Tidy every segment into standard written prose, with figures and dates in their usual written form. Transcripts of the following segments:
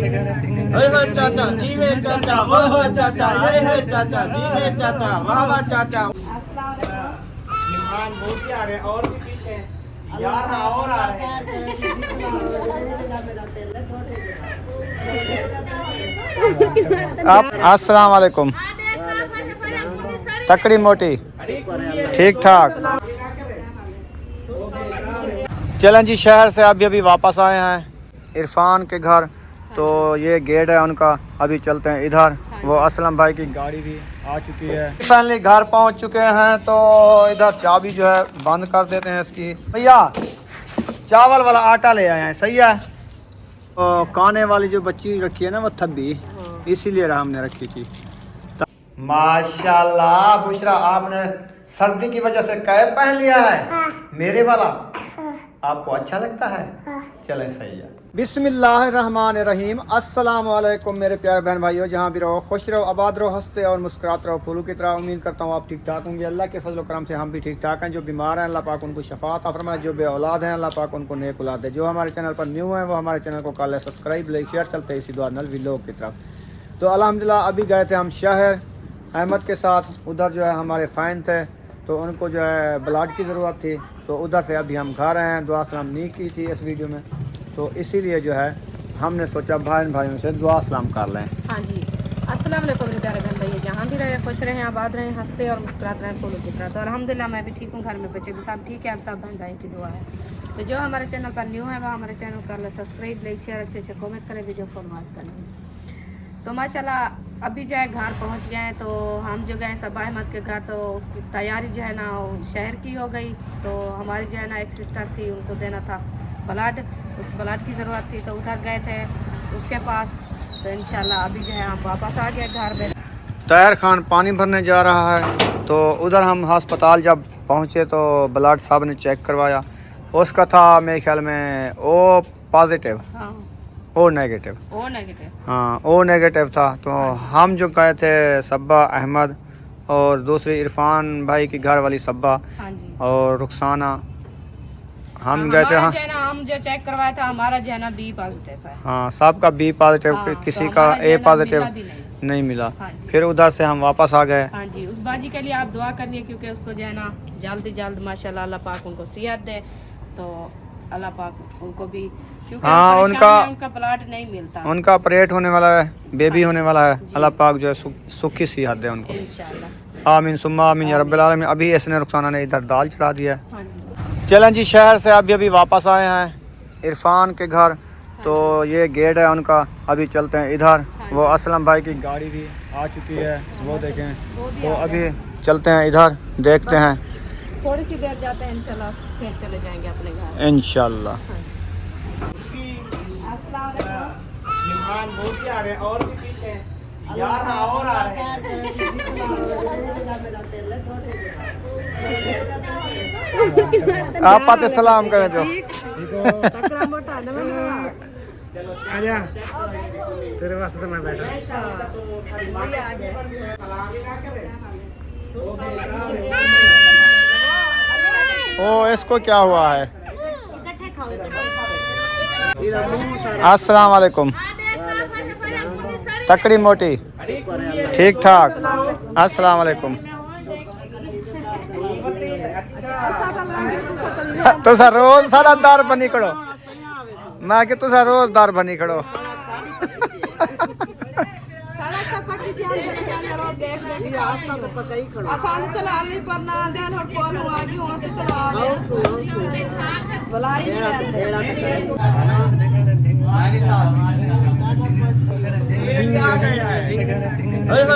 चाचा जी में चाचा वाह वाह चाचा ये है चाचा जी में चाचा वाह वाह चाचा। मेहमान बहुत ही आ रहे हैं और भी पीछे यार और आ रहे हैं। आप अस्सलाम वालेकुम। तकड़ी मोटी ठीक ठाक। चलें जी, शहर से अभी वापस आए हैं इरफान के घर। तो ये गेट है उनका, अभी चलते हैं इधर। वो असलम भाई की गाड़ी भी आ चुकी है। फाइनली घर पहुंच चुके हैं। तो इधर चाबी जो है बंद कर देते हैं इसकी। भैया चावल वाला आटा ले आए हैं, सही है। तो काने वाली जो बच्ची रखी है ना वो थब्बी, इसीलिए हमने रखी थी। माशाल्लाह बुशरा, आपने सर्दी की वजह से कैप पहन लिया है। मेरे वाला आपको अच्छा लगता है। चले सही है। बिस्मिल्लाहिर्रहमानिर्रहीम। अस्सलाम वालेकुम मेरे प्यारे बहन भाइयों, जहाँ भी रहो खुश रहो, आबाद रहो, हंसते और मुस्कुराते रहो फूलों की तरह। उम्मीद करता हूँ आप ठीक ठाक होंगे। अल्लाह के फजल करम से हम भी ठीक ठाक हैं। जो बीमार हैं अल्लाह पाक उनको शफात अता फरमाए, जो बे औलाद हैं अल्लाह पाक उनको नेक औलाद दे। जो हमारे चैनल पर न्यू हैं वो हमारे चैनल को कर ले सब्सक्राइब, लाइक शेयर। चलते इसी दुआ नल व्लॉग की तरफ। तो अल्हम्दुलिल्लाह अभी गए थे हम शहर अहमद के साथ। उधर जो है हमारे फ़ैन थे, तो उनको जो है ब्लड की ज़रूरत थी। तो उधर से अभी हम घर आए हैं। दुआ सलाम नहीं की थी इस वीडियो में, तो इसीलिए जो है हमने सोचा भाइयों से दुआ सलाम कर लें। हाँ जी, अस्सलाम वालेकुम मेरे प्यारे बहन भाई, जहाँ भी रहे खुश रहें, आबाद रहें, हंसते और मुस्कुराते रहें फूलों की तरह। तो अल्हम्दुलिल्लाह मैं भी ठीक हूँ, घर में बच्चे भी सब ठीक है। आप सब बहन भाई की दुआ है। तो जो हमारे चैनल पर न्यू है वो हमारे चैनल कर ले सब्सक्राइब, लाइक शेयर, अच्छे कमेंट करें, वीडियो फॉरवर्ड करें। तो माशाल्लाह अभी जो है घर पहुंच गए हैं। तो हम जो गए सबा अहमद के घर, तो उसकी तैयारी जो है ना शहर की हो गई। तो हमारी जो है ना एक सिस्टर थी, उनको देना था ब्लड, उस ब्लड की ज़रूरत थी। तो उधर गए थे उसके पास। तो इंशाल्लाह अभी जो है हम वापस आ गए घर में। तैयार खान पानी भरने जा रहा है। तो उधर हम अस्पताल जब पहुँचे तो ब्लड साहब ने चेक करवाया। उसका था मेरे ख्याल में ओ पॉजिटिव, हाँ ओ नेगेटिव, हाँ ओ नेगेटिव था। तो हम जो गए थे सब्बा अहमद और दूसरी इरफान भाई की घर वाली सब्बा और रुखसाना, हम गए थे। हाँ हम जो चेक करवाया था हमारा जो है ना बी पॉजिटिव है। हाँ सबका बी पॉजिटिव, किसी का ए पॉजिटिव नहीं मिला। फिर उधर से हम वापस आ गए। हाँ जी, उस बाजी के लिए आप दुआ करिए, क्योंकि उसको जो है ना जल्द माशाल्लाह अल्लाह पाक उनको सेहत दे। तो अल्लाह पाक उनको भी, हाँ उनका ब्लड नहीं मिलता, उनका ऑपरेट होने वाला है, बेबी होने वाला है। अल्लाह पाक जो है सुखी सेहत दे उनको इंशाल्लाह। आमीन सुम्मा आमीन या रब्बिल आलमीन। अभी इसने रुखसाना ने इधर दाल चढ़ा दिया है। चलें जी, शहर से अभी वापस आए हैं इरफान के घर। तो ये गेट है उनका, अभी चलते हैं इधर। वो असलम भाई की गाड़ी भी आ चुकी है, वो देखें। तो अभी चलते हैं इधर, देखते हैं। थोड़ी सी देर जाते हैं इंशाल्लाह, फिर चले जाएंगे अपने घर इंशाल्लाह। मेहमान बहुत ही आ रहे हैं और भी पीछे यार और आ रहे हैं। आप पाते सलाम करें जो। आजा तेरे वास्ते तो मैं बैठा। ओ इसको क्या हुआ है? अस्सलाम वालेकुम। तकड़ी मोटी ठीक ठाक। अस्सलाम वालेकुम। तुसा रोज सारा दार बनी खड़ो, मैं कि तुसा रोज दार बनी खड़ो।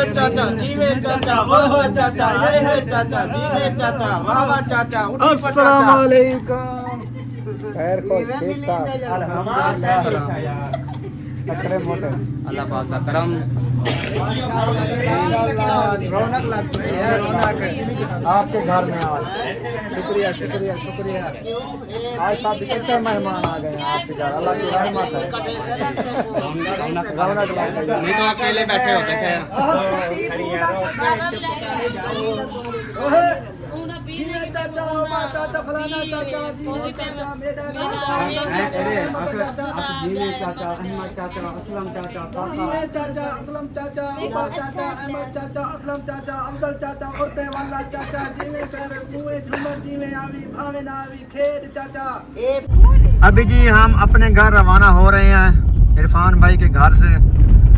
चाचा जी में चाचा वाह वाह चाचा ये है चाचा जी में चाचा वाह वाह चाचा। अस्सलाम वालेकुम। खैर को ठीक ठाक अल्हम्दुलिल्लाह। तकड़े मोटे अल्लाह पाक का करम, रौनक लगती है आपके घर में आज। शुक्रिया शुक्रिया शुक्रिया। आज साहब कितने मेहमान आ गए हैं आपके घर, अल्लाह की रहमत है। रौनक लगती है, नहीं तो अकेले बैठे होते थे। चाचा ओमा चाचा फलाना चाचा जीवे चाचा मेरा जीवे चाचा अहमद चाचा असलम चाचा जीवे चाचा असलम चाचा ओमा चाचा अहमद चाचा असलम चाचा अफजल चाचा उर्ते वाला चाचा जीवे कर मुए झुमर जीवे आवी भावे ना आवी खेर चाचा। अभी जी हम अपने घर रवाना हो रहे हैं इरफान भाई के घर से।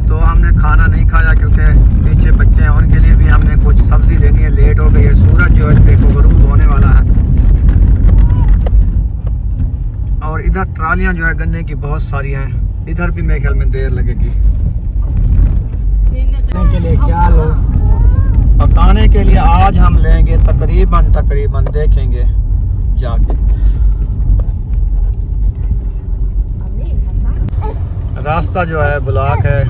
तो हमने खाना नहीं खाया क्योंकि पीछे बच्चे हैं, उनके लिए भी हमने कुछ सब्जी लेनी है। लेट हो गई है, सूरज जो है देखो गुरूब होने वाला है। और इधर ट्रालियां जो है गन्ने की बहुत सारी हैं, इधर भी मेरे ख्याल में देर लगेगी। के लिए क्या लो पकाने के लिए आज हम लेंगे तकरीबन देखेंगे जाके। रास्ता जो है ब्लॉक है,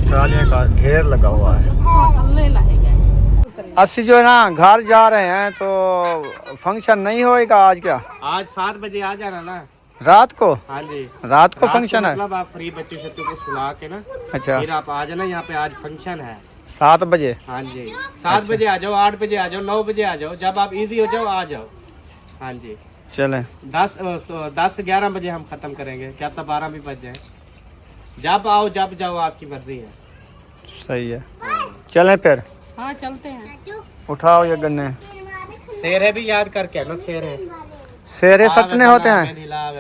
ट्रालियों का ढेर लगा हुआ है। अस्सी जो है ना घर जा रहे हैं तो फंक्शन नहीं होएगा आज क्या? आज 7 बजे आ जाना ना रात को? हाँ जी रात को फंक्शन है? मतलब आप फ्री बच्चे को सुला के ना अच्छा फिर आप आ जाना, यहाँ पे आज फंक्शन है 7 बजे? हाँ जी 7 बजे आ जाओ, 8 बजे आ जाओ, 9 बजे आ जाओ, जब आप इजी हो जाओ आ जाओ। हाँ जी चलें 10-11 बजे हम खत्म करेंगे, क्या तब 12 भी बज जाए। जब आओ जब जाओ आपकी मर्जी है। सही है, चलें फिर। हाँ चलते हैं। उठाओ ये गन्ने। शेर है भी याद करके ना, शेर है सेरे सटने होते हैं?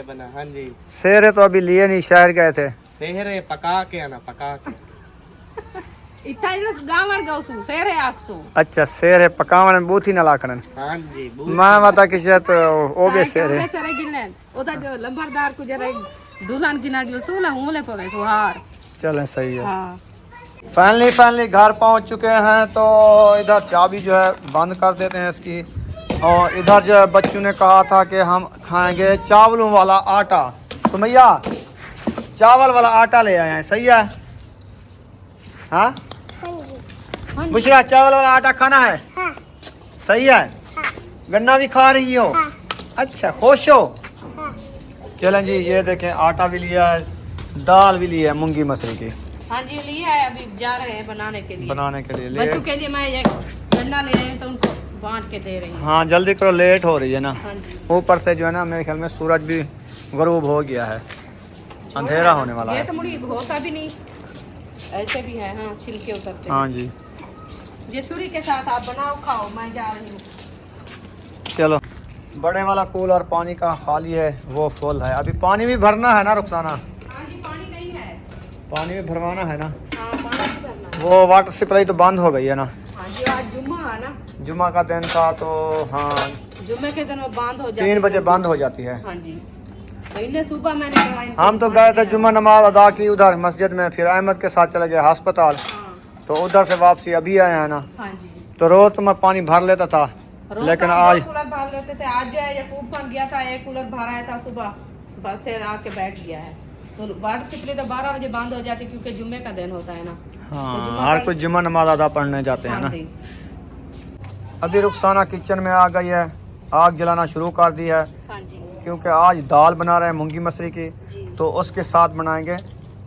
बना। हाँ जी सेरे तो अभी लिए नहीं, शहर गए थे। शेर है पका के आना, पका के। इतना गाँव गाँव सु शेर है आखसु। अच्छा शेर है पकावन बूथी न लाकन। हाँ जी मैं बता किसी तो ओ भी शेर है। शेर गिनन ओदा जो लंबरदार को जरा दुल्हन गिना दियो सोला हुले पवे सुहार। चलें सही है। हाँ फाइनली घर पहुंच चुके हैं। तो इधर चाबी जो है बंद कर देते हैं इसकी। और इधर जो है बच्चों ने कहा था कि हम खाएंगे चावलों वाला आटा। सुमैया चावल वाला आटा ले आए हैं, सही है? हाँ बुशरा चावल वाला आटा खाना है? हाँ। सही है। हाँ। गन्ना भी खा रही हो? हाँ। अच्छा खुश हो? हाँ। चलें जी ये देखें आटा भी लिया है, दाल भी लिया है मूंगी मसरी की। हाँ जी लिए है, अभी जा रहे हैं बनाने के लिए बच्चों के लिए। मैं ये गन्ना ले रहे हैं तो उनको बांट के दे रही हूँ। हाँ जल्दी करो, लेट हो रही है ना। हाँ जी ऊपर से जो है ना मेरे ख्याल में सूरज भी गरूब हो गया है, अंधेरा होने वाला ये है। तो मुड़ी होता भी नहीं, ऐसे भी है। हाँ छिलके उतरते। हाँ जी ये छुरी के साथ आप बनाओ खाओ, मैं जा रही हूँ। चलो बड़े वाला कूलर पानी का खाली है, वो फुल है। अभी पानी भी भरना है ना रुखसाना? हाँ जी पानी नहीं है, पानी भी भरवाना है ना। हाँ पानी भी भरना है। वो वाटर सप्लाई तो बंद हो गई है ना? हाँ जी आज जुम्मा है ना, जुम्मा का दिन था तो हाँ जुम्मे के दिन वो बंद हो जाती 3 बजे बंद हो जाती है। हाँ जी तो इन्हें सुबह मैंने करवाई। हम तो गए थे जुम्मा नमाज अदा की उधर मस्जिद में, फिर अहमद के साथ चले गए अस्पताल। हाँ तो उधर से वापसी अभी आए हैं ना। हाँ जी तो रोज तो मैं पानी भर लेता था, लेकिन आज कूलर भर लेते थे। आज जो है ये कूपन गया था, एक कूलर भराया था सुबह, फिर आके बैठ गया है। तो वाटर सप्लाई तो 12 बजे बंद हो जाती क्योंकि जुम्मे का दिन होता है ना। हाँ हर कोई जुम्मा नमाज अदा पढ़ने जाते हैं ना। अभी रुखसाना किचन में आ गई है, आग जलाना शुरू कर दी है हाँ जी क्योंकि आज दाल बना रहे हैं मूंगी मसरी की। तो उसके साथ बनाएंगे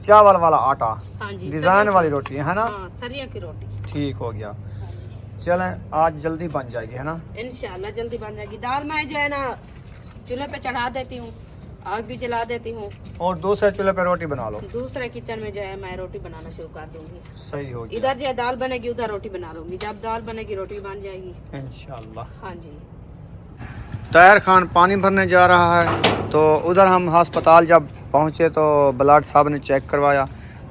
चावल वाला आटा, हाँ जी डिजाइन वाली रोटी है ना। हाँ सरिया की रोटी। ठीक हो गया, चलें आज जल्दी बन जाएगी है ना। इंशाल्लाह जल्दी बन जाएगी। दाल मैं जो है ना चूल्हे पे चढ़ा देती हूँ, आग भी जला देती हूँ, और दूसरे चूल्हे पे रोटी बना लो। दूसरे किचन में जो है मैं रोटी बनाना शुरू कर दूंगी। सही हो गया, इधर जो है दाल बनेगी उधर रोटी बना लूंगी, जब दाल बनेगी रोटी बन जाएगी इंशाल्लाह। हाँ जी ताहिर खान पानी भरने जा रहा है। तो उधर हम अस्पताल जब पहुंचे तो ब्लड साहब ने चेक करवाया,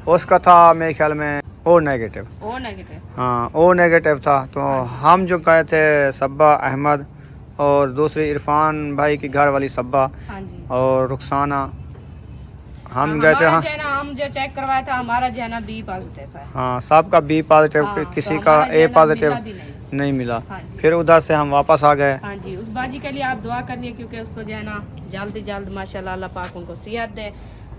उसका था मेरे ख्याल में ओ नेगेटिव। O negative? हाँ ओ नेगेटिव था। तो हम जो गए थे सब्बा अहमद और दूसरी इरफान भाई की घर वाली सब्बा हाँ जी और रुखसाना, हम गए थे। हाँ हम जो चेक करवाया था हमारा जो है ना बी पॉजिटिव है। हाँ सबका बी पॉजिटिव, हाँ, किसी तो का हमारा ए जो है ना पॉजिटिव मिला भी नहीं मिला। हाँ जी। फिर उधर से हम वापस आ गए। हाँ जी उस बाजी के लिए आप दुआ करिए क्योंकि उसको जो है ना जल्द माशाल्लाह अल्लाह पाक उनको सेहत दे।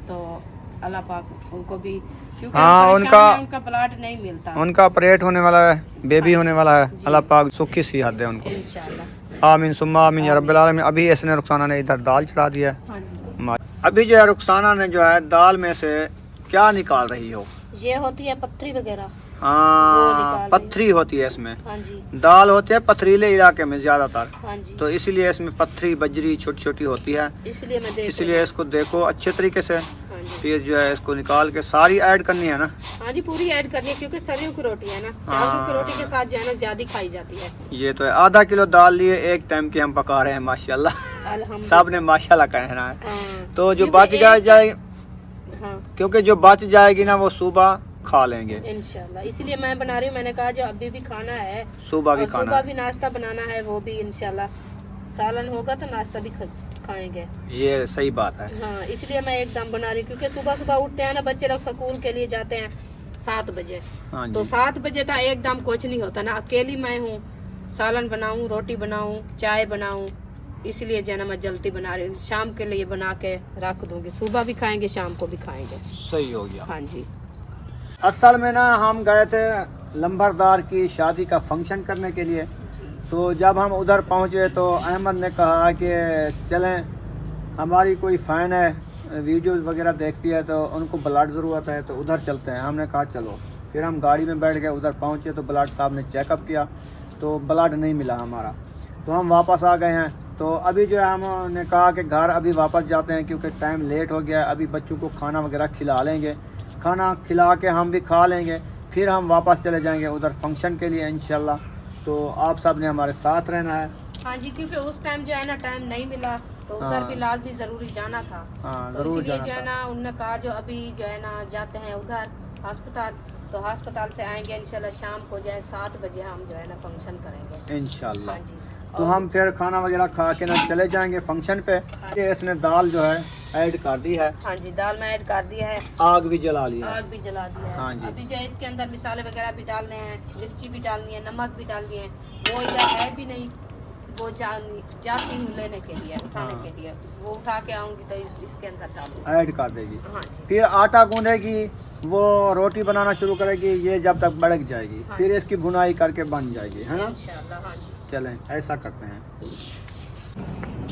तो अल्लाह पाक उनको भी, क्योंकि हाँ उनका प्लाट नहीं मिलता, उनका ऑपरेट होने वाला है, बेबी होने वाला है। अल्लाह पाक सुखी सेहत दे उनको, इंशाल्लाह आमीन सुम्मा आमीन या रब्बिल आलमीन। अभी इसने रुखसाना ने इधर दाल चढ़ा दिया है। हाँ जी अभी जो है रुखसाना ने जो है दाल में से क्या निकाल रही हो? ये होती है पत्थरी वगैरह। हाँ, पथरी होती है इसमें। हाँ जी, दाल होती है पथरीले इलाके में ज्यादातर, हाँ जी, तो इसीलिए इसमें पथरी बजरी छोटी छोटी होती है। इसलिए मैं देख इसलिए इसको देखो अच्छे तरीके से, हाँ जी, फिर जो है इसको निकाल के सारी ऐड करनी है ना। हाँ जी, पूरी ऐड करनी है क्योंकि सरियों की रोटी है ना, चावल की रोटी के साथ जो है ना ज्यादा खाई जाती है। ये तो है, आधा किलो दाल लिए, एक टाइम की हम पका रहे हैं माशाल्लाह। अल्हम्दुलिल्लाह। सब ने माशाल्लाह कहना है। हाँ, तो जो क्योंकि बच गया जाए, हाँ क्योंकि जो बच जाएगी ना वो सुबह खा लेंगे इंशाल्लाह, इसलिए मैं बना रही हूँ। मैंने कहा जो अभी भी खाना है, सुबह भी और खाना सुबह है। भी नाश्ता बनाना है, वो भी इंशाल्लाह सालन होगा तो नाश्ता भी खाएंगे। ये सही बात है। हाँ, इसलिए मैं एकदम बना रही हूँ क्योंकि सुबह सुबह उठते हैं ना बच्चे लोग, स्कूल के लिए जाते हैं 7 बजे। हाँ तो जी, 7 बजे तक एकदम कुछ नहीं होता ना, अकेली मैं हूँ, सालन बनाऊँ, रोटी बनाऊँ, चाय बनाऊँ, इसलिए जो है ना मैं जल्दी बना रही हूँ। शाम के लिए बना के रख दूंगी, सुबह भी खाएंगे, शाम को भी खाएंगे। सही हो गया। हाँ जी, असल में ना हम गए थे लंबरदार की शादी का फंक्शन करने के लिए। तो जब हम उधर पहुंचे तो अहमद ने कहा कि चलें, हमारी कोई फ़ैन है, वीडियोस वगैरह देखती है, तो उनको ब्लड ज़रूरत है, तो उधर चलते हैं। हमने कहा चलो। फिर हम गाड़ी में बैठ गए, उधर पहुंचे तो ब्लड साहब ने चेकअप किया तो ब्लड नहीं मिला हमारा, तो हम वापस आ गए हैं। तो अभी जो है हमने कहा कि घर अभी वापस जाते हैं क्योंकि टाइम लेट हो गया। अभी बच्चों को खाना वगैरह खिला लेंगे, खाना खिला के हम भी खा लेंगे, फिर हम वापस चले जाएंगे उधर फंक्शन के लिए इंशाल्लाह। तो आप सब ने हमारे साथ रहना है। हाँ जी, क्योंकि उस टाइम जो है ना टाइम नहीं मिला, तो उधर हाँ। भी लाजमी ज़रूरी जाना था। हाँ, तो ज़रूर इसलिए जाना जो है था। ना उन्होंने कहा जो अभी जो है ना जाते हैं उधर अस्पताल, तो अस्पताल से आएंगे इंशाल्लाह शाम को जो है 7 बजे हम जो है ना फंक्शन करेंगे इंशाल्लाह। हाँ जी, तो हम फिर खाना वगैरह खा के ना चले जाएंगे फंक्शन पे। ये इसने दाल जो है ऐड कर दी है, हाँ जी, दाल में ऐड कर दिया है, आग भी जला लिया है। आग भी जला दिया है। हाँ जी। अभी जो है इसके अंदर मिसाले वगैरह भी डालने हैं, मिर्ची भी डालनी है, नमक भी डालनी है। वो इधर है भी नहीं, वो जाती हूँ लेने के लिए, उठाने हाँ। के लिए, वो उठा के आऊँगी तो इसके अंदर डालूंगी। ऐड कर देगी। हाँ जी, फिर आटा गूंदेगी, वो रोटी बनाना शुरू करेगी, ये जब तक बढ़क जाएगी, हाँ। फिर इसकी भुनाई करके बन जाएगी, है ना। इंशाल्लाह। हाँ जी, चलें ऐसा करते हैं।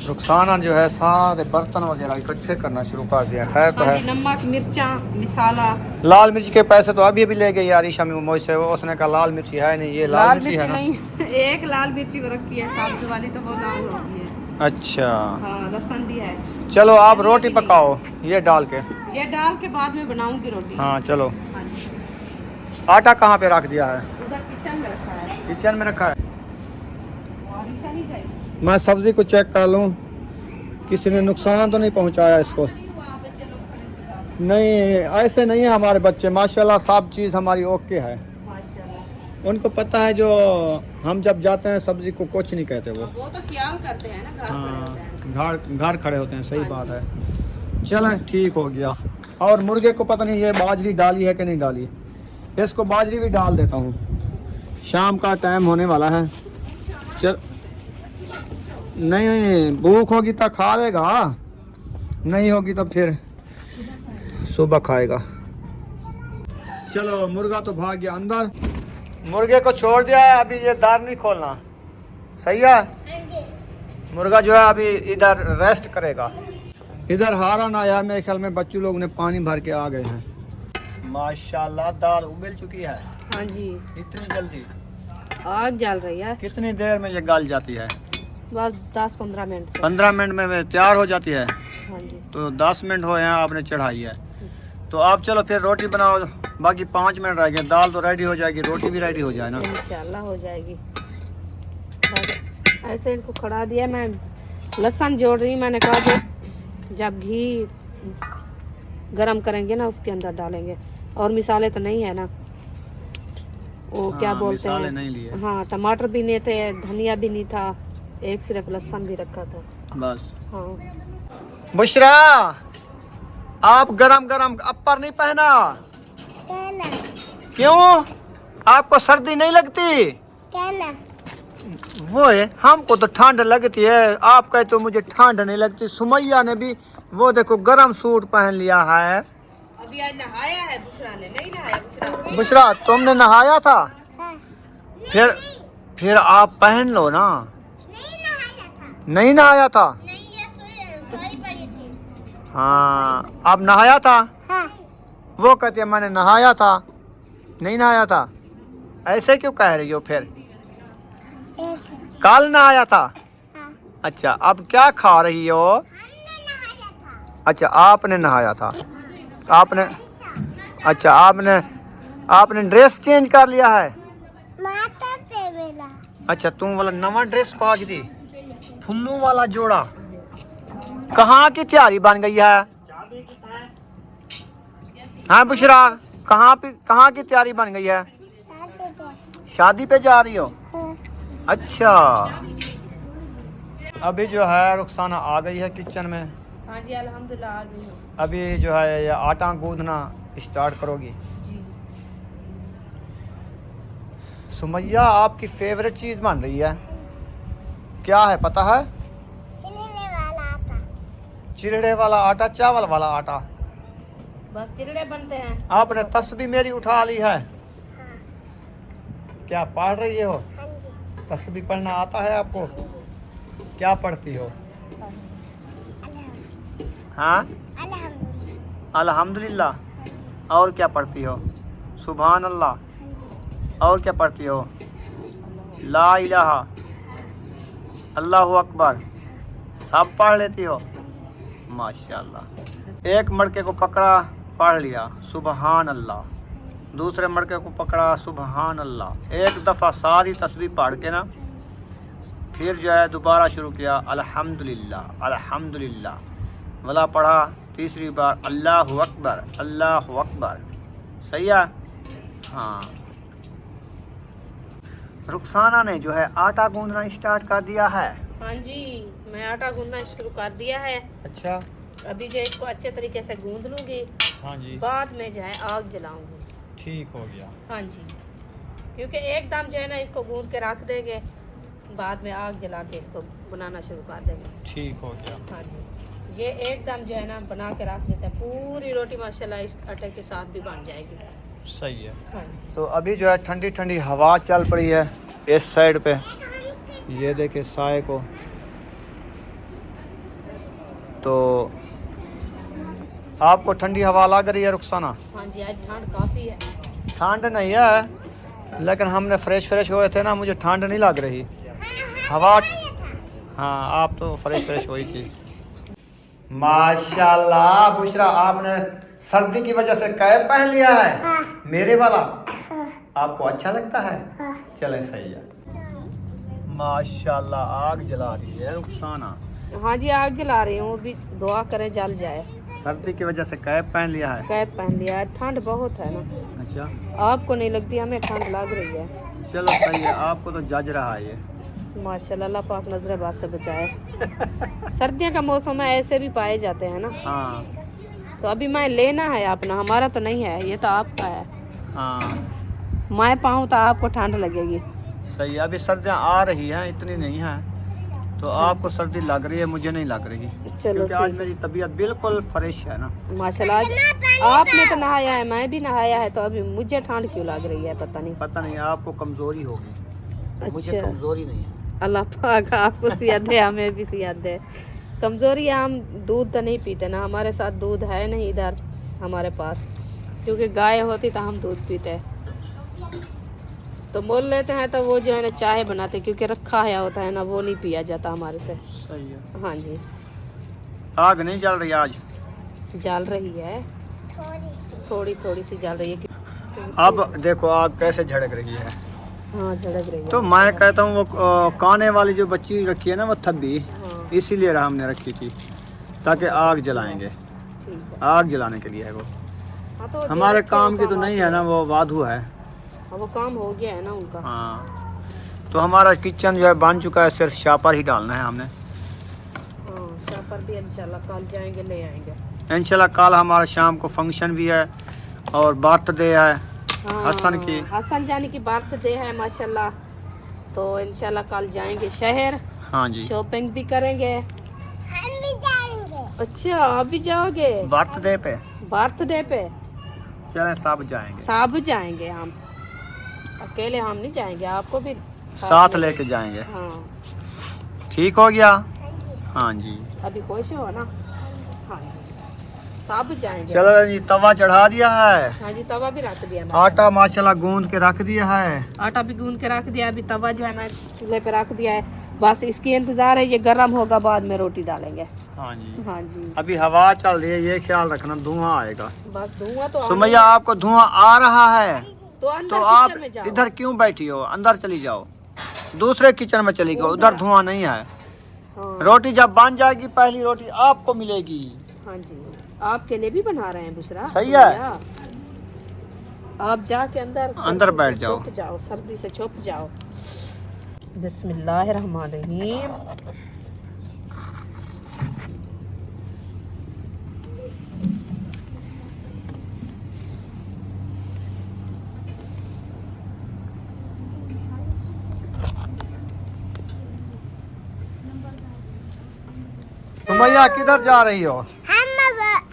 रुखसाना जो है सारे बर्तन वगैरह इकट्ठे करना शुरू कर दिया। खैर तो हाँ है, जी, नमक मिर्चा मिसाला। लाल मिर्च के पैसे तो अभी ले गई आरिशा मुझसे, वो उसने कहा लाल मिर्ची है नहीं, ये लाल मिर्ची है ना। नहीं एक लाल मिर्ची रखी है सब्जी वाली, तो वो लाल होती है। अच्छा, हाँ, लहसुन भी है। चलो आप रोटी पकाओ ये डाल के। ये डाल के बाद में बनाऊंगी रोटी। हाँ चलो। हाँ जी, आटा कहाँ पे रख दिया है? उधर किचन में रखा है। किचन में रखा है। आरिशा नहीं जाएगी। मैं सब्जी को चेक कर लूँ, किसी ने नुकसान तो नहीं पहुंचाया इसको। नहीं, ऐसे नहीं है हमारे बच्चे, माशाल्लाह सब चीज़ हमारी ओके है। माशाल्लाह, उनको पता है जो हम जब जाते हैं सब्जी को कुछ नहीं कहते वो। वो तो ख्याल करते हैं ना, घर खड़े हाँ, होते हैं। घर खड़े होते हैं, सही हाँ बात है। चलें ठीक हो गया। और मुर्गे को पता नहीं ये बाजरी डाली है कि नहीं डाली, इसको बाजरी भी डाल देता हूँ। शाम का टाइम होने वाला है। चल नहीं, भूख होगी तो खा लेगा, नहीं होगी तो फिर सुबह खाएगा। चलो मुर्गा तो भाग गया अंदर, मुर्गे को छोड़ दिया है, अभी ये दार नहीं खोलना। सही है, मुर्गा जो है अभी इधर रेस्ट करेगा। इधर हारन आया, मेरे ख्याल में बच्चों लोग ने पानी भर के आ गए हैं। माशाल्लाह दाल उबल चुकी है। हाँ जी, इतनी जल्दी? आग जल रही है। कितनी देर में ये गल जाती है? बस 10-15 मिनट से। 15 मिनट में तैयार हो जाती है। हाँ जी, तो 10 मिनट हो हैं आपने चढ़ाई है। तो आप चलो फिर रोटी बनाओ, बाकी 5 मिनट रह गए। दाल तो रेडी हो जाएगी, रोटी भी रेडी हो जाए ना। इंशाल्लाह हो जाएगी। बस ऐसे इनको खड़ा दिया। मैं लहसुन जोड़ रही, मैंने कहा कि जब घी गरम करेंगे ना उसके अंदर डालेंगे। और मिसाले तो नहीं है ना, वो क्या बोलते मिसाले हैं। नहीं लिए। हाँ, टमाटर भी नहीं थे, धनिया भी नहीं था, एक सिर्फ लहसुन भी रखा था। बस। हाँ, बुशरा, आप गरम गरम अपर नहीं पहना? क्यों, आपको सर्दी नहीं लगती? वो है, हमको तो ठंड लगती है, आप कहते हो मुझे ठंड नहीं लगती। सुमैया ने भी वो देखो गरम सूट पहन लिया है। अभी आज नहाया है बुशरा ने, नहीं नहाया बुशरा? बुशरा तुमने नहाया था? फिर आप पहन लो ना। नहीं नहाया था? हाँ, अब नहाया था? वो कहते हैं मैंने नहाया था, नहीं नहाया था। ऐसे क्यों कह रही हो फिर? कल नहाया था? अच्छा, अब क्या खा रही हो? अच्छा, आपने नहाया था। आपने अच्छा आपने ड्रेस चेंज कर लिया है? अच्छा, तुम वाला नवा ड्रेस पाज दी, फुल्लू वाला जोड़ा। कहाँ की तैयारी बन गई है? हाँ बुशरा, कहाँ की तैयारी बन गई है? शादी पे जा रही हो? अच्छा, अभी जो है रुखसाना आ गई है किचन में। हाँ जी अल्हम्दुलिल्लाह आ गई हूँ। अभी जो है ये आटा गूंदना स्टार्ट करोगी। सुमैया, आपकी फेवरेट चीज बन रही है, क्या है पता है? चिरड़े वाला आटा, चावल वाला आटा। बस चिरड़े बनते हैं। आपने तस्बीह मेरी उठा ली है। क्या पढ़ रही हो? तस्बीह पढ़ना आता है आपको? क्या पढ़ती हो? हाँ, अल्हम्दुलिल्लाह। और क्या पढ़ती हो? सुभान अल्लाह। और क्या पढ़ती हो? ला इलाहा, अल्लाहु अकबर, सब पढ़ लेती हो? माशाल्लाह। एक मड़के को पकड़ा, पढ़ लिया सुभान अल्लाह। दूसरे मड़के को पकड़ा, सुभान अल्लाह। एक दफ़ा सारी तस्बीह पढ़ के ना, फिर जो है दोबारा शुरू किया अल्हम्दुलिल्लाह अल्हम्दुलिल्लाह। वाला पढ़ा तीसरी बार अल्लाहु अकबर अल्लाहु अकबर। सही है? हाँ। रुखसाना ने जो है आटा गूंदना स्टार्ट कर दिया है। हाँ जी, मैं आटा गूंदना शुरू कर दिया है। अच्छा, अभी जो इसको अच्छे तरीके से गूंद लूँगी, हाँ जी, बाद में जो है आग जलाऊंगी। ठीक हो गया। हाँ जी, क्योंकि एकदम जो है ना इसको गूंद के रख देंगे, बाद में आग जला के इसको बनाना शुरू कर देंगे। ठीक हो गया। हाँ जी, ये एकदम जो है ना बना के रख देते हैं, पूरी रोटी माशाल्लाह इस आटे के साथ भी बन जाएगी। सही है। हाँ जी। तो अभी जो है ठंडी ठंडी हवा चल पड़ी है इस साइड पे। ये देखे साए को। तो आपको ठंडी हवा लग रही है रुखसाना? हाँ जी, आज ठंड काफ़ी है। ठंड नहीं है, लेकिन हमने फ्रेश हुए थे ना, मुझे ठंड नहीं लग रही। हवा, हाँ आप तो फ्रेश हुई थी। माशाल्लाह बुशरा, आपने सर्दी की वजह से कैप पहन लिया है। मेरे वाला आपको अच्छा लगता है? चले सही है। माशाल्लाह, आग जला रही है रुखसाना। हाँ जी, आग जला रही हूँ, अभी दुआ करें जल जाए। सर्दी की वजह से कैप पहन लिया है? कैप पहन लिया है, ठंड बहुत है ना। अच्छा, आपको नहीं लगती, हमें ठंड लग रही है। चलो सही है, आपको तो जज रहा है ये। माशाल्लाह, अल्लाह पाक नजर बात से बचाए। सर्दियों का मौसम है, ऐसे भी पाए जाते हैं ना। हाँ तो अभी मैं लेना है अपना, हमारा तो नहीं है, ये तो आपका है। हाँ, मैं पाऊँ तो आपको ठंड लगेगी। सही है। अभी सर्दियाँ आ रही हैं, इतनी नहीं है, तो आपको सर्दी लग रही है, मुझे नहीं लग रही। चलो क्योंकि आज ठीक मेरी तबीयत बिल्कुल फ्रेश है ना। माशाल्लाह, आज आपने तो नहाया है, मैं भी नहाया है, तो अभी मुझे ठंड क्यों लग रही है पता नहीं। पता नहीं, आपको कमजोरी होगी, मुझे अच्छा, कमजोरी नहीं है। अल्लाह पाक आपको सेहत दे, हमें भी सेहत दे। कमज़ोरी है, हम दूध तो नहीं पीते ना, हमारे साथ दूध है नहीं इधर हमारे पास, क्योंकि गाय होती तो हम दूध पीते, तो मोल लेते हैं तो वो जो है ना चाय बनाते, क्योंकि रखा है होता है ना, वो नहीं पिया जाता हमारे से। सही है। हाँ जी, आग नहीं जल रही आज? जल रही है, थोड़ी थोड़ी सी जल रही है। अब देखो आग कैसे झड़क रही है। हाँ, झड़क रही है। तो मैं कहता हूँ वो काने वाली जो बच्ची रखी है ना, वो थब्बी, हाँ, इसीलिए हमने रखी थी, ताकि आग जलाएंगे। ठीक है। आग जलाने के लिए है वो। हाँ, तो हमारे जो काम की तो काम नहीं है ना, वो वाधु है। हाँ, वो काम हो गया है ना उनका। हाँ, तो हमारा किचन जो है बन चुका है, सिर्फ शापर ही डालना है हमने। हाँ, शापर भी इंशाल्लाह कल जाएंगे, ले आएंगे इंशाल्लाह। कल हमारा शाम को फंक्शन भी है और बर्थडे है हाँ, हसन की। हसन जानी की बर्थडे है माशाल्लाह, तो इंशाल्लाह कल जाएंगे शहर। हाँ जी, शॉपिंग भी करेंगे। अच्छा, आप भी जाओगे बर्थडे पे? बर्थडे पे? चलें, सब जाएंगे, सब जाएंगे, हम अकेले हम नहीं जाएंगे, आपको भी साथ लेके जाएंगे। हाँ, ठीक हो गया? हाँ जी। अभी खुश हो ना? हाँ जी। सब जाएंगे। चलो जी तवा चढ़ा दिया है, हाँ जी तवा भी रख दिया। आटा माशाल्लाह गूंद के रख दिया है। आटा भी गूंद के रख दिया। अभी तवा जो है मैं चूल्हे पे रख दिया है, बस इसकी इंतजार है, ये गर्म होगा बाद में रोटी डालेंगे। हाँ जी हाँ जी अभी हवा चल रही है, ये ख्याल रखना धुआं आएगा। बस धुआं तो सुमैया आपको धुआं आ रहा है तो अंदर तो आप किचन में जाओ। इधर क्यों बैठी हो, अंदर चली जाओ, दूसरे किचन में चली जाओ, उधर धुआं नहीं है। हाँ। रोटी जब बन जाएगी पहली रोटी आपको मिलेगी। हाँ जी आपके लिए भी बना रहे हैं बुशरा। सही है। आप जाके अंदर बैठ जाओ। छुप जाओ, सर्दी से छुप जाओ। बिस्मिल्लाहिर्रहमानिर्रहीम। सुमैया किधर जा रही हो? हम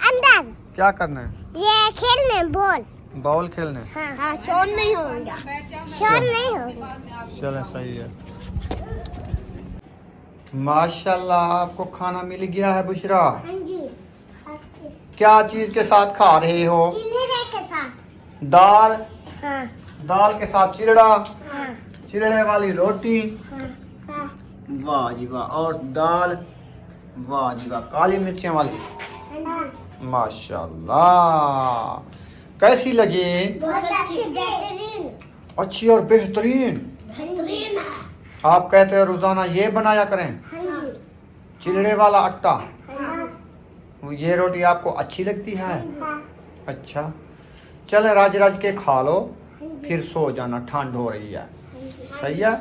अंदर क्या करना है? ये खेलने बॉल। बॉल खेलने। हाँ हाँ शोर नहीं होगा, शोर नहीं होगा। चले सही है। माशाल्लाह आपको खाना मिल गया है बुशरा। हाँ जी क्या चीज के साथ खा रहे हो? चिल्ले के साथ। दाल, हाँ दाल के साथ चिरड़ा, हाँ चिरड़े वाली रोटी, हाँ हाँ वाह जी वाह, और दाल, वाह जी वाह, काली मिर्चें वाली, हाँ। माशाल्लाह। कैसी लगी? बहुत अच्छी बेहतरीन अच्छी और बेहतरीन। बेहतरीन है। आप कहते हो रोजाना ये बनाया करें, हाँ जी चिरड़े वाला आटा। हाँ ये रोटी आपको अच्छी लगती है? हाँ अच्छा चले राज राज के खा लो, फिर सो जाना, ठंड हो रही है। सही है।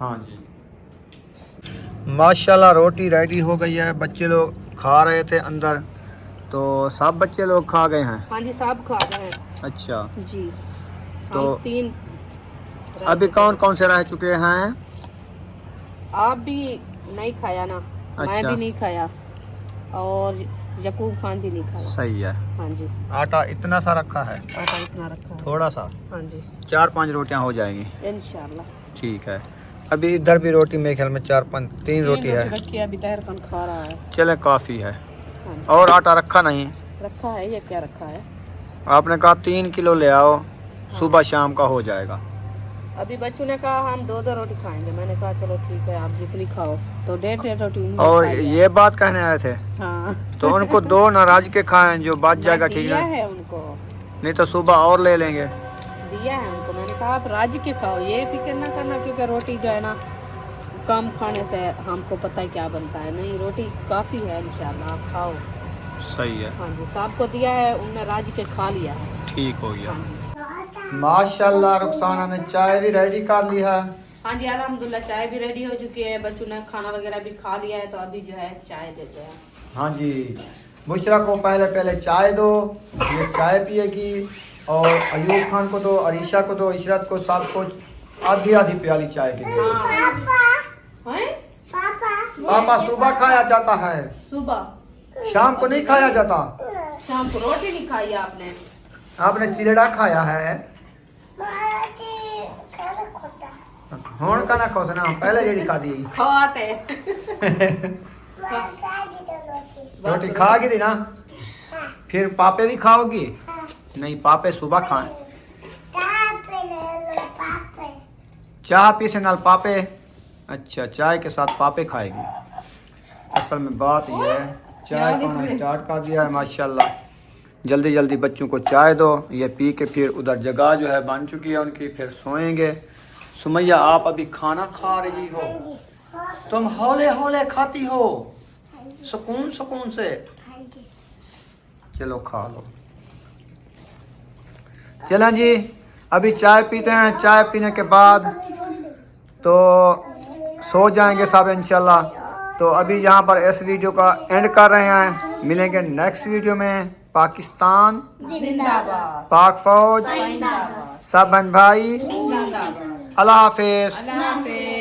हाँ जी माशाल्लाह रोटी रेडी हो गई है। बच्चे लोग खा रहे थे अंदर, तो सब बच्चे लोग खा गए हैं। हाँ जी सब खा रहे हैं। अच्छा जी तो हम 3 अभी कौन कौन से रह चुके हैं? आप भी नहीं खाया ना? मैं अच्छा। भी नहीं खाया और यकूब खान भी नहीं खाया। सही है। हाँ जी आटा इतना सा रखा है, आटा इतना रखा है। थोड़ा सा, हाँ जी 4-5 रोटियां हो जाएंगी। इंशाल्लाह। ठीक है। अभी इधर भी रोटी मेरे ख्याल में 3 रोटी है। रखी है, अभी तैर खान खा रहा है। चले काफ़ी है। हाँ जी और आटा रखा नहीं? रखा है। ये क्या रखा है? आपने कहा 3 किलो ले आओ, सुबह शाम का हो जाएगा। अभी बच्चों ने कहा हम 2-2 रोटी खाएंगे। मैंने कहा चलो ठीक है आप जितनी खाओ, तो 1.5 रोटी उन्होंने और खाई है। ये बात कहने आए थे हाँ तो उनको 2 नाराज के खाएं, जो बच जाएगा ठीक दिया है, है उनको, नहीं तो सुबह और ले लेंगे। दिया है उनको। मैंने कहा आप राज के खाओ, ये फिक्र ना करना, क्योंकि रोटी जो है ना कम खाने से हमको पता है क्या बनता है। नहीं रोटी काफ़ी है इंशाल्लाह, आप खाओ। सही है। हाँ जी साहब को दिया है, उनने राज के खा लिया है। ठीक हो गया। हाँ जी माशाल्लाह रुखसाना ने चाय भी रेडी कर ली है। हाँ जी अल्हम्दुलिल्लाह चाय भी रेडी हो चुकी है, बच्चों ने खाना वगैरह भी खा लिया है, तो अभी जो है चाय देते हैं। हाँ जी बुशरा को पहले चाय दो, ये चाय पिएगी, और अयूब खान को दो, अरीशा को दो, इशरत को, सबको आधी प्याली चाय की दो। हाँ हैं? पापा सुबह खाया जाता है, सुबह शाम को नहीं खाया जाता। शाम को रोटी नहीं खाई आपने? आपने चिरड़ा खाया है। हुण का ना खोसना, पहले जेड़ी खा दी। खाते रोटी खाओगी थी ना, फिर पापे भी खाओगी? नहीं पापे सुबह खाएं। चाय पी से नाल पापे। अच्छा चाय के साथ पापे खाएगी। असल में बात ये है, चाय पीना स्टार्ट कर दिया है माशाल्लाह। जल्दी जल्दी बच्चों को चाय दो, ये पी के फिर उधर जगह जो है बन चुकी है उनकी, फिर सोएंगे। सुमैया आप अभी खाना खा रही हो, तुम हौले हौले खाती हो, सुकून सुकून से। चलो खा लो। चलें जी अभी चाय पीते हैं, चाय पीने के बाद तो सो जाएंगे सब इंशाल्लाह। तो अभी यहाँ पर इस वीडियो का एंड कर रहे हैं, मिलेंगे नेक्स्ट वीडियो में। पाकिस्तान जिंदाबाद, पाक फौज जिंदाबाद, सब बहन भाई, जिंदाबाद। अल्लाह हाफिज। अल्लाह हाफिज।